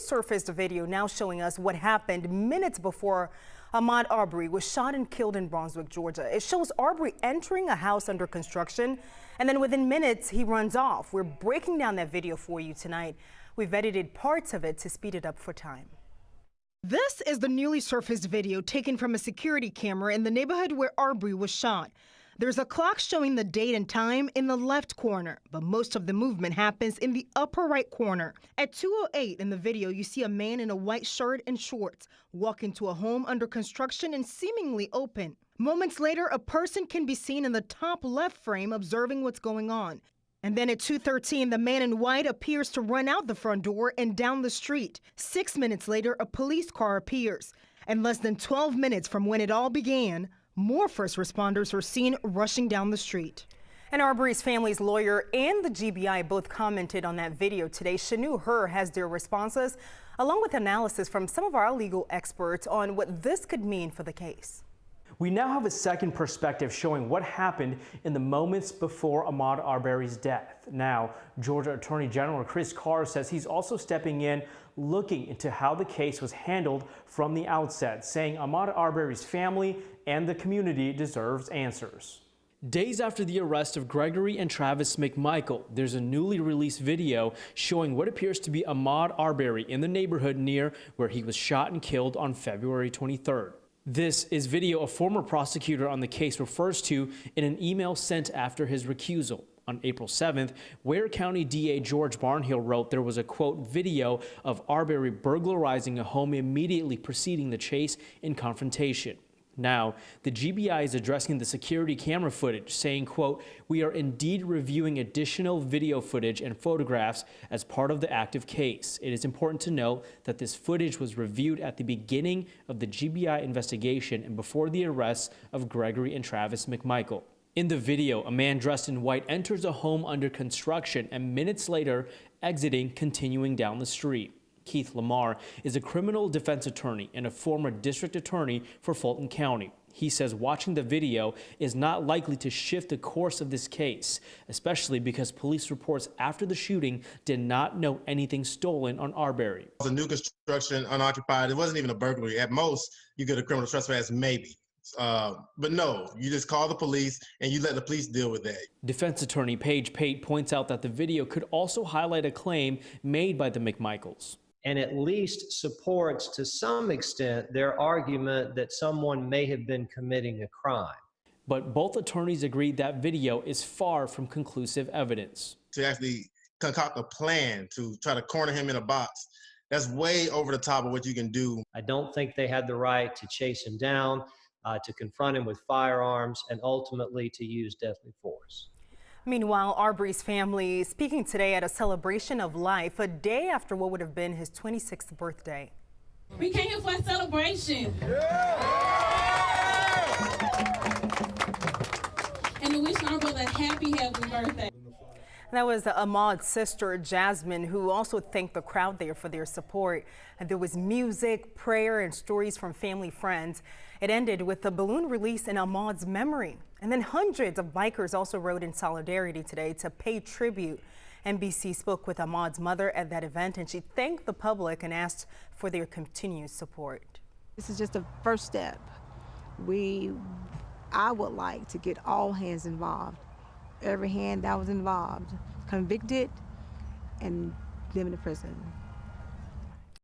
surfaced video now showing us what happened minutes before Ahmaud Arbery was shot and killed in Brunswick, Georgia. It shows Arbery entering a house under construction, and then within minutes he runs off. We're breaking down that video for you tonight. We've edited parts of it to speed it up for time. This is the newly surfaced video taken from a security camera in the neighborhood where Arbery was shot. There's a clock showing the date and time in the left corner, but most of the movement happens in the upper right corner. At 2:08 in the video, you see a man in a white shirt and shorts walk into a home under construction and seemingly open. Moments later, a person can be seen in the top left frame observing what's going on. And then at 2:13, the man in white appears to run out the front door and down the street. 6 minutes later, a police car appears. And less than 12 minutes from when it all began, more first responders are seen rushing down the street. And Arbery's family's lawyer and the GBI both commented on that video today. Shanu Hur has their responses, along with analysis from some of our legal experts on what this could mean for the case. We now have a second perspective showing what happened in the moments before Ahmaud Arbery's death. Now, Georgia Attorney General Chris Carr says he's also stepping in, looking into how the case was handled from the outset, saying Ahmaud Arbery's family and the community deserves answers. Days after the arrest of Gregory and Travis McMichael, there's a newly released video showing what appears to be Ahmaud Arbery in the neighborhood near where he was shot and killed on February 23rd. This is video a former prosecutor on the case refers to in an email sent after his recusal. On April 7th, Ware County DA George Barnhill wrote there was a, quote, video of Arbery burglarizing a home immediately preceding the chase and confrontation. Now, the GBI is addressing the security camera footage, saying, quote, we are indeed reviewing additional video footage and photographs as part of the active case. It is important to note that this footage was reviewed at the beginning of the GBI investigation and before the arrests of Gregory and Travis McMichael. In the video, a man dressed in white enters a home under construction and minutes later exiting, continuing down the street. Keith Lamar is a criminal defense attorney and a former district attorney for Fulton County. He says watching the video is not likely to shift the course of this case, especially because police reports after the shooting did not know anything stolen on Arbery. It was a new construction, unoccupied. It wasn't even a burglary. At most, you get a criminal trespass, maybe. But no, you just call the police and you let the police deal with that. Defense attorney Paige Pate points out that the video could also highlight a claim made by the McMichaels. And at least supports to some extent their argument that someone may have been committing a crime. But both attorneys agreed that video is far from conclusive evidence. To actually concoct a plan to try to corner him in a box, that's way over the top of what you can do. I don't think they had the right to chase him down, to confront him with firearms, and ultimately to use deadly force. Meanwhile, Arbery's family speaking today at a celebration of life, a day after what would have been his 26th birthday. We came here for a celebration. And to wish our brother a happy birthday. That was Ahmaud's sister, Jasmine, who also thanked the crowd there for their support. And there was music, prayer, and stories from family friends. It ended with a balloon release in Ahmaud's memory. And then hundreds of bikers also rode in solidarity today to pay tribute. NBC spoke with Ahmaud's mother at that event, and she thanked the public and asked for their continued support. This is just a first step. I would like to get all hands involved. Every hand that was involved, convicted and them in the prison.